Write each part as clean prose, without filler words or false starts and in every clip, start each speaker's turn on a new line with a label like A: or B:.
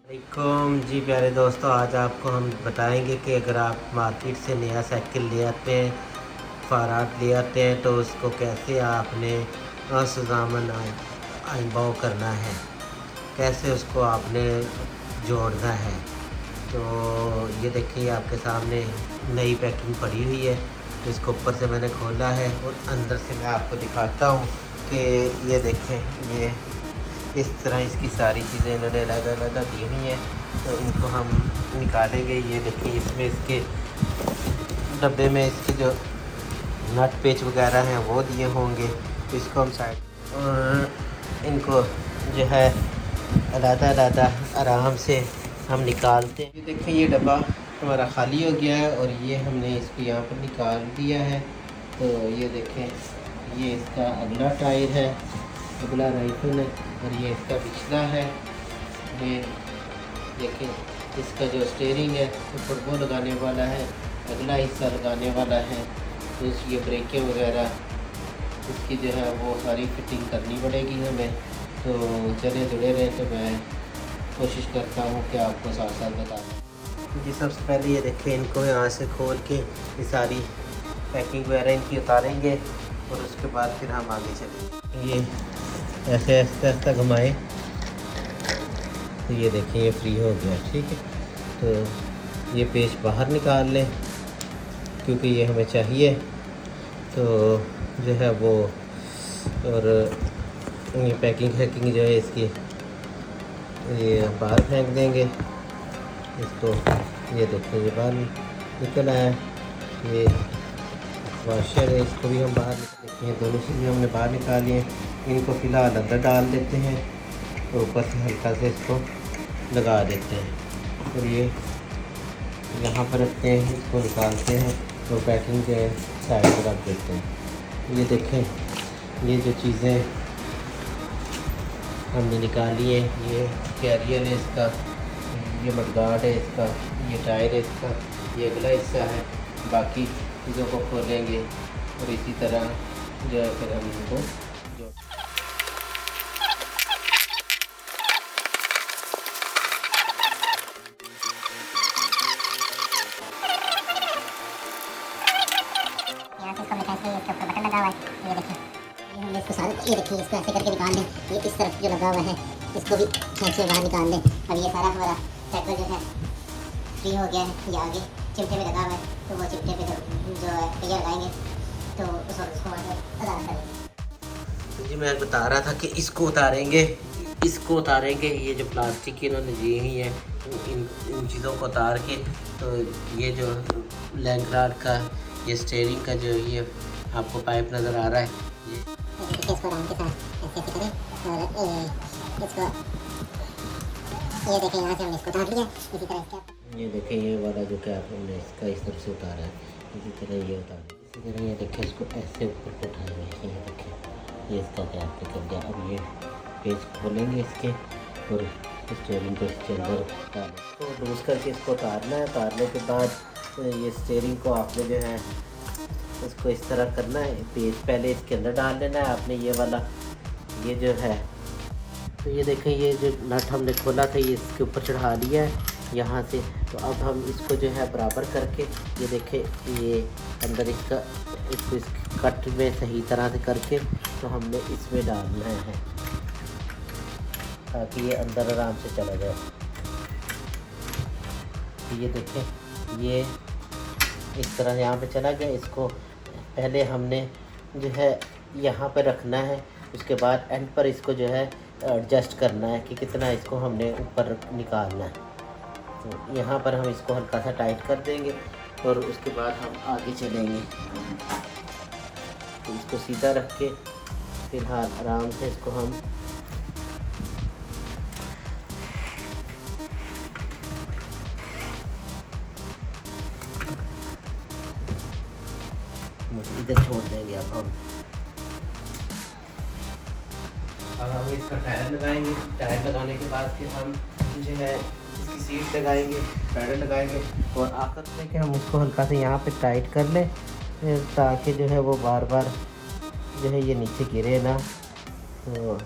A: वालेकुम जी प्यारे दोस्तों, आज आपको हम बताएंगे कि अगर आप मार्केट से नया साइकिल ले आते हैं, फाराट ले आते हैं, तो उसको कैसे आपने असुजामन आइंबाव करना है, कैसे उसको आपने जोड़ना है। तो ये देखिए आपके सामने नई पैकिंग पड़ी हुई है। तो इसको ऊपर से मैंने खोला है और अंदर से मैं आपको दिखाता हूँ कि ये देखें, ये इस तरह इसकी सारी चीज़ें इन्होंने अलग दी हुई हैं। तो इनको हम निकालेंगे। ये देखिए इसमें इसके डब्बे में इसके जो नट पेच वगैरह हैं वो दिए होंगे। तो इसको हम साइड और इनको जो है अलग आराम से हम निकालते हैं। ये देखिए ये डब्बा हमारा ख़ाली हो गया है और ये हमने इसको यहाँ पर निकाल दिया है। तो ये देखें, ये इसका अगला टायर है, अगला राइफल है, और ये इसका पिछला है। ये देखें, इसका जो स्टीयरिंग है ऊपर वो लगाने वाला है, अगला हिस्सा लगाने वाला है। तो ये ब्रेकें वगैरह इसकी जो है वो सारी फिटिंग करनी पड़ेगी हमें। तो चले जुड़े रहे, तो मैं कोशिश करता हूँ कि आपको साथ साथ बताऊँ। जी सबसे पहले ये देखें, इनको यहाँ से खोल के ये सारी पैकिंग वगैरह इनकी उतारेंगे और उसके बाद फिर हम आगे चलेंगे। ये ऐसे ऐसा घुमाएं तो ये देखें ये फ्री हो गया, ठीक है। तो ये पेच बाहर निकाल लें क्योंकि ये हमें चाहिए। तो जो है वो, और ये पैकिंग जो है इसकी ये बाहर फेंक देंगे इसको। ये देखिए ये बाहर निकल आया। ये वाशर है, इसको भी हम बाहर निकालते हैं। दोनों चीज़ें हमने बाहर निकाली हैं। इनको फ़िलहाल अंदर डाल देते हैं और ऊपर से हल्का से इसको लगा देते हैं और ये यहाँ पर रखते हैं। इसको निकालते हैं और पैकिंग के साइड पर रख देते हैं। ये देखें, ये जो चीज़ें हमने निकाली है, ये कैरियर है इसका, ये मडगार्ड है इसका, ये टायर है इसका, ये अगला हिस्सा है। बाकी चीज़ों को खोलेंगे और इसी तरह जो है फिर हम इनको
B: ये देखिए इसको ऐसे करके निकाल लें। ये इस तरफ जो लगा हुआ है इसको भी खींच के बाहर निकाल लें। अब ये सारा हमारा साइकिल जो है फ्री हो गया है। ये आगे चिमटे में लगा हुआ है, तो वो चिमटे पे जो है पहिया लगाएंगे तो उस वक्त उसको आज़ाद करेंगे।
A: तो जी मैं बता रहा था कि इसको उतारेंगे। ये जो प्लास्टिक की इन्होंने दी हुई है, इन चीज़ों को उतार के, तो ये जो लैंक रॉड का, ये स्टीयरिंग का जो ये आपको पाइप नज़र आ रहा है,
B: इसको आराम के साथ ऐसे करें और इसको ये देखें, यहाँ से हमने इसको उतार लिया। इसी तरह इसका
A: ये देखें ये वाला जो कैप हमने इसका इस तरफ से उतारा है, इसी तरह ये उतारा। इसी तरह ये देखें, इसको ऐसे ऊपर उठाएंगे। ये देखें ये इसका कैप निकल गया। अब ये पेज खोलेंगे इसके और स्टीयरिंग को इसके अंदर डालें। तो लूज़ करके इसको उतारना है। उतारने के बाद ये स्टीयरिंग को आपने जो है इसको इस तरह करना है। पेज पहले इसके अंदर डाल लेना है आपने, ये वाला ये जो है। तो ये देखें, ये जो नट हमने खोला था ये इसके ऊपर चढ़ा लिया है यहाँ से। तो अब हम इसको जो है बराबर करके, ये देखें ये अंदर इसको इस कट में सही तरह से करके तो हमने इसमें डालना है ताकि ये अंदर आराम से चला जाए। तो ये देखें ये इस तरह यहाँ पे चला गया। इसको पहले हमने जो है यहाँ पे रखना है, उसके बाद एंड पर इसको जो है एडजस्ट करना है कि कितना इसको हमने ऊपर निकालना है। तो यहाँ पर हम इसको हल्का सा टाइट कर देंगे और उसके बाद हम आगे चलेंगे। तो इसको सीधा रख के फिलहाल आराम से इसको हम इधर छोड़ देंगे। अब हम इसका टायर लगाएंगे। टायर लगाने के बाद फिर हम जो है इसकी सीट लगाएंगे, पैडल लगाएंगे और आकर से कि हम उसको हल्का से यहाँ पे टाइट कर लें ताकि जो है वो बार बार जो है ये नीचे गिरे ना। तो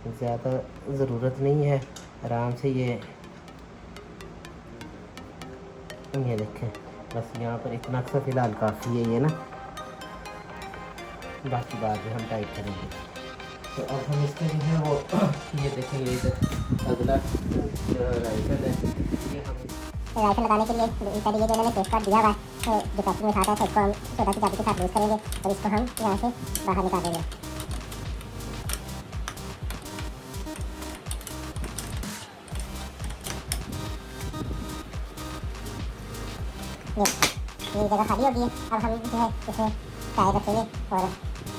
A: ज़्यादा ज़रूरत नहीं है। आराम से ये देखें, बस यहाँ पर इतना सा फ़िलहाल काफ़ी है ये ना, बाकी बाद में हम टाइट करेंगे। तो अब हम इसके जो है वो ये देखें, ये इधर अगला जो राइफल है, ये हम
B: राइफल लगाने के लिए पहले ये जो इन्होंने सेफ कार्ड दिया हुआ है जो पैकेट में उठाता है, तो इसको हम छोटा सी चाबी के साथ लूज़ करेंगे और इसको हम यहाँ से बाहर निकाल देंगे। ये जगह खाली होगी है। अब हम जो है इसमें टायर रखेंगे और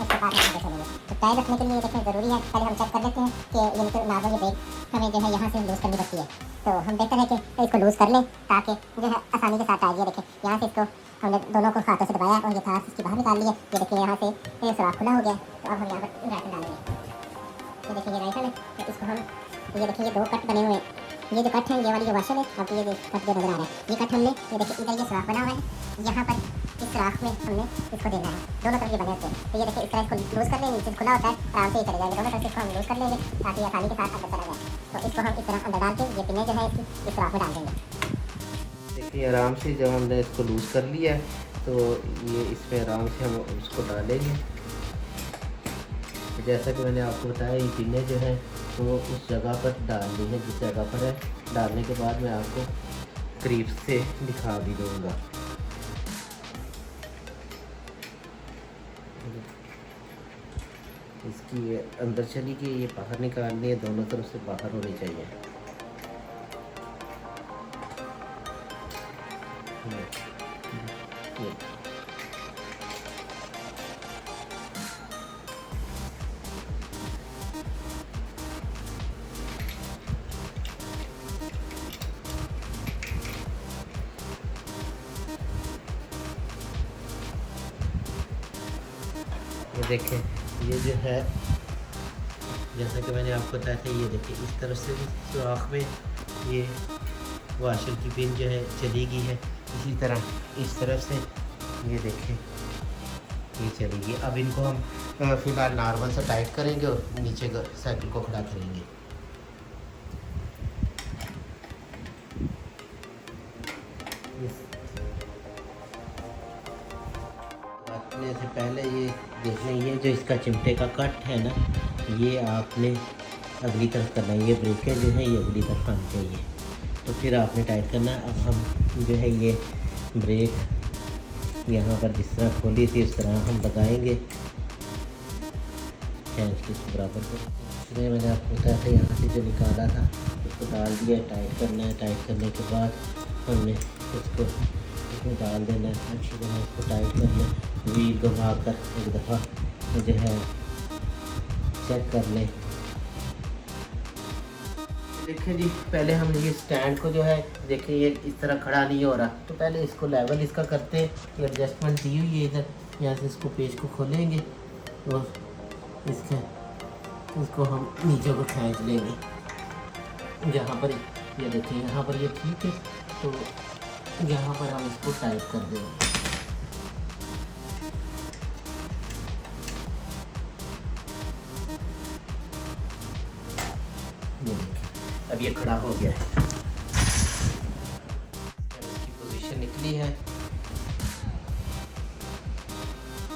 B: उसके बाद हम चलेंगे। तो टायर रखने के लिए देखें ज़रूरी है, पहले हम चेक कर लेते हैं कि ये तो नाजल ये ब्रेक हमें जो है यहाँ से लूज़ करनी पड़ती है। तो हम बेहतर है कि इसको लूज़ कर लें ताकि जो है आसानी के साथ टायर, ये देखें यहाँ से इसको हमने दोनों को हाथों से दबाया और ये तार इसकी बाहर निकाल ली है। ये देखिए यहाँ से ये सुराख खुला हो गया। तो अब हम यहाँ पर राइफल डालेंगे। ये देखिए ये राइफल है, तो इसको हम ये देखिए ये 2 कट बने हुए हैं। ये जो कट है ये वाली जो वाशल है, अब ये कट जो नजर आ रहा है, ये कट हमने ये देखिए इधर ये सुराख बना हुआ है, यहाँ पर इस सुराख में हमने इसको देना है। दोनों तरफ ये बने होते हैं। तो ये देखिए इस तरह इसको लूज़ कर लेंगे, नीचे खुला होता है, आराम से ही चले जाएंगे। दोनों तरफ इसको हम लूज़ कर लेंगे ताकि आसानी के साथ अंदर चला जाए। तो इसको हम इस तरह अंदर डाल के ये पिने जो है इसकी इस सुराख में डाल देंगे।
A: देखिए आराम से जब हमने इसको लूज़ कर लिया है तो ये इसमें आराम से हम उसको डालेंगे। जैसा कि मैंने आपको बताया, ये पिने जो है तो उस जगह पर डालनी है जिस जगह पर है। डालने के बाद मैं आपको करीब से दिखा भी दूँगा। इसकी ये अंदर चली गई, ये बाहर निकालनी है, दोनों तरफ से बाहर होनी चाहिए। ये देखें, ये जो है जैसा कि मैंने आपको बताया था, ये देखिए इस तरफ से सुराख में ये वाशर की पिन जो है चली गई है। इसी तरह इस तरफ से ये देखें ये चली गई। अब इनको हम फ़िलहाल नॉर्मल से टाइट करेंगे और नीचे साइकिल को खड़ा करेंगे। काटने से पहले ये देख लें, ये जो इसका चिमटे का कट है ना, ये आपने अगली तरफ करना है। ये ब्रेकें जो है ये अगली तरफ आनी चाहिए, तो फिर आपने टाइट करना है। अब हम जो है ये ब्रेक यहाँ पर जिस तरह खोली थी उस तरह हम लगाएंगे खींच के बराबर को। इसलिए मैंने आपको बताया था यहाँ से जो निकाला था उसको डाल दिया, टाइट करना है। टाइट करने के बाद हमने इसको इसमें डाल देना है, अच्छी तरह इसको टाइट करना है। व्हील घुमा कर एक दफ़ा जो है चेक कर लें। देखिए जी, पहले हम ये स्टैंड को जो है देखिए ये इस तरह खड़ा नहीं हो रहा, तो पहले इसको लेवल इसका करते हैं। ये एडजस्टमेंट दी हुई है इधर, यहाँ से इसको पेज को खोलेंगे और इसको हम नीचे को खींच लेंगे। जहाँ पर ये देखिए यहाँ पर ये ठीक है, तो यहाँ पर हम इसको टाइट कर देंगे। ये देखिए अब ये खड़ा हो गया है। इसकी पोजीशन निकली है।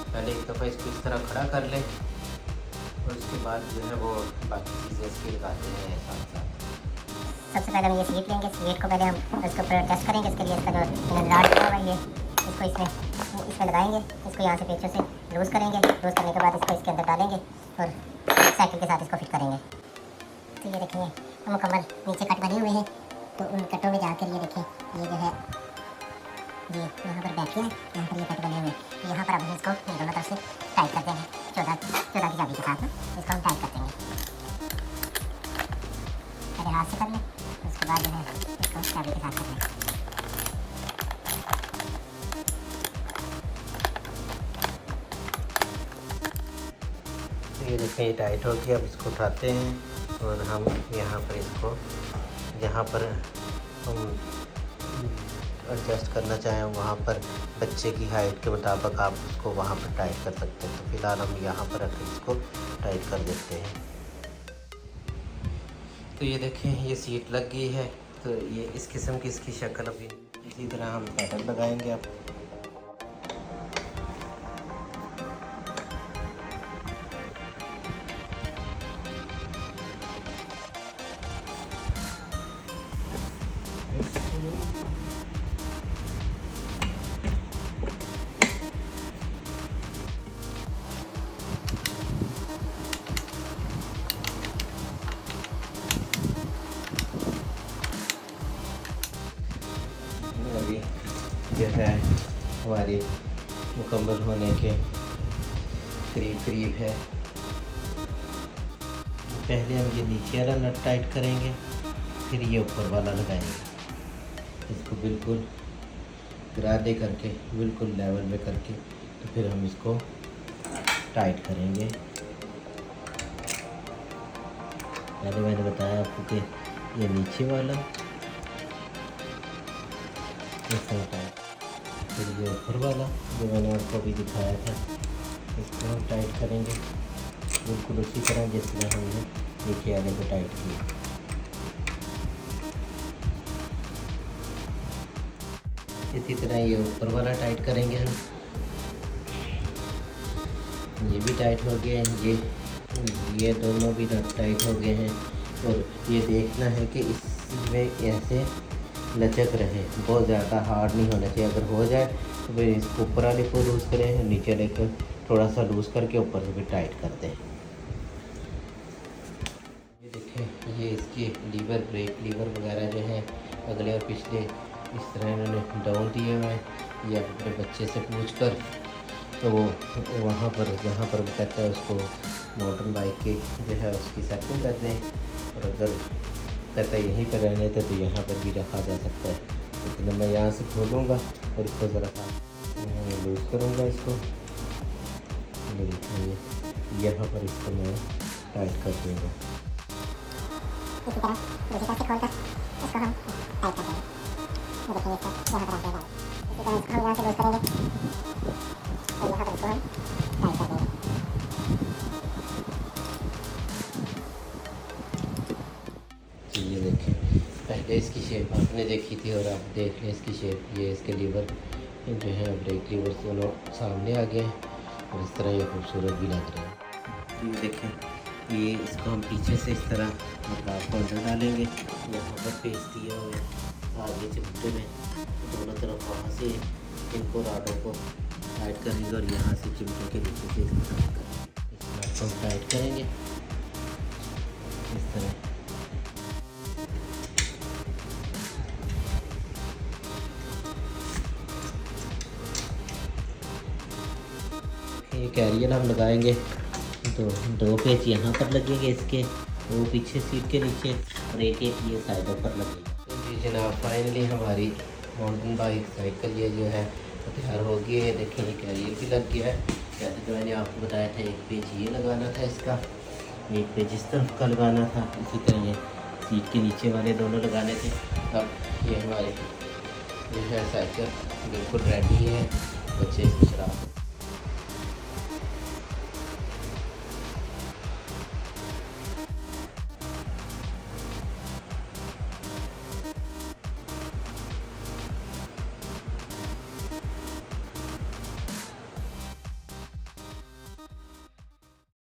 A: पहले एक दफ़ा इसको इस तरह खड़ा कर लें और उसके बाद जो है वो बाकी चीज़ें इसकी लगाते हैं साथ साथ।
B: सबसे पहले हम ये सीट लेंगे। सीट को पहले हम इसके ऊपर एडजस्ट करेंगे। इसके लिए इसका जो रॉड हुआ है ये इसको इसमें लगाएंगे। इसको यहाँ से पेचों से लूज़ करेंगे। लूज़ करने के बाद इसको इसके अंदर डालेंगे और साइकिल के साथ इसको फिट करेंगे। तो ये देखिए मुकम्मल नीचे कट बने हुए हैं, तो उन कटों में जाकर ये देखें ये जो है ये यहाँ पर बैठे हैं, यहाँ पर ये कट बने हुए हैं। यहाँ पर अब हम इसको दोनों तरफ से टाइट कर देंगे 14 की चाबी के साथ ना इसको हम टाइट कर देंगे। पहले हाथ से कर लें, उसके बाद जो है इसको चाबी के साथ कर लें।
A: ये देखें ये टाइट हो गया। अब इसको उठाते हैं और हम यहाँ पर इसको जहाँ पर हम एडजस्ट करना चाहें वहाँ पर बच्चे की हाइट के मुताबिक आप उसको वहाँ पर टाइट कर सकते हैं। तो फिलहाल हम यहाँ पर रख इसको टाइट कर देते हैं। तो ये देखें, ये सीट लग गई है। तो ये इस किस्म की इसकी शक्ल अभी। इसी तरह हम पैडल लगाएंगे अब। अभी जो है हमारी मुकम्मल होने के करीब है। पहले हम ये नीचे वाला नट टाइट करेंगे, फिर ये ऊपर वाला लगाएंगे। इसको बिल्कुल ग्राडे करके, बिल्कुल लेवल में करके, तो फिर हम इसको टाइट करेंगे। पहले मैंने बताया आपको कि ये नीचे वाला, टाइट, फिर ये ऊपर वाला जो मैंने आपको अभी दिखाया था, इसको हम टाइट करेंगे बिल्कुल उसी तरह जिस तरह हमने नीचे वाले को टाइट किया। इसी तरह ये ऊपर वाला टाइट करेंगे हम। ये भी टाइट हो गया है, ये दोनों भी टाइट हो गए हैं। और ये देखना है कि इसमें ऐसे लचक रहे, बहुत ज़्यादा हार्ड नहीं होना चाहिए। अगर हो जाए तो फिर इस ऊपर वाले को लूज़ करें, नीचे वाले को थोड़ा सा लूज़ करके ऊपर से फिर टाइट कर दें। ये देखें, ये इसके लीवर, ब्रेक लीवर वगैरह जो है अगले और पिछले इस तरह इन्होंने डाउन दिए हुए हैं। ये अपने बच्चे से पूछ कर, तो वो वहाँ पर जहाँ पर वो कहता है उसको मोटर बाइक की जो है उसकी सेटिंग कर दें। और अगर कहता है यहीं पर रहने थे तो यहाँ पर भी रखा जा सकता है। लेकिन मैं यहाँ से खोलूँगा और इसको ज़रा लूज़ करूँगा इसको। ये देखिए, यहाँ पर इसको मैं टाइट कर दूँगा।
B: इसी तरह दूसरी तरफ से खोलकर इसको हम टाइट कर देंगे। ये देखिए, इसका यहाँ पर आ जाएगा। इसी तरह इसको हम यहाँ से लूज़ करेंगे और यहाँ पर इसको हम टाइट कर देंगे।
A: ये देखें, पहले इसकी शेप आपने देखी थी और आप देख लें इसकी शेप। ये इसके लीवर जो है, ब्रेक लीवर दोनों सामने आ गए हैं और इस तरह ये खूबसूरत भी लग रहे हैं। ये देखें, ये इसको हम पीछे से इस तरह मतलब को अंदर डालेंगे। यहाँ पर पेच दिया हुआ है आगे चिमटे में, दोनों तरफ वहाँ से इनको राडों को टाइट करेंगे और यहाँ से चिमटे के नीचे से इसको टाइट करेंगे। इस नट को टाइट करेंगे इस तरह। ये कैरियर हम लगाएंगे तो 2 पेच यहाँ पर लगेंगे इसके, वो पीछे सीट के नीचे, और एक ये साइडों पर लगेगा। तो जी जनाब, फाइनली हमारी माउंटेन बाइक साइकिल ये जो है तैयार हो गई है। देखिए, ये कैरियर भी लग गया है। जैसे जो मैंने आपको बताया था, एक पेच ये लगाना था इसका, एक पेच इस तरफ का लगाना था। इसी तरह ये सीट के नीचे वाले दोनों लगाने थे। अब ये हमारे जो है साइकिल बिल्कुल रेडी है। बच्चे इसको चला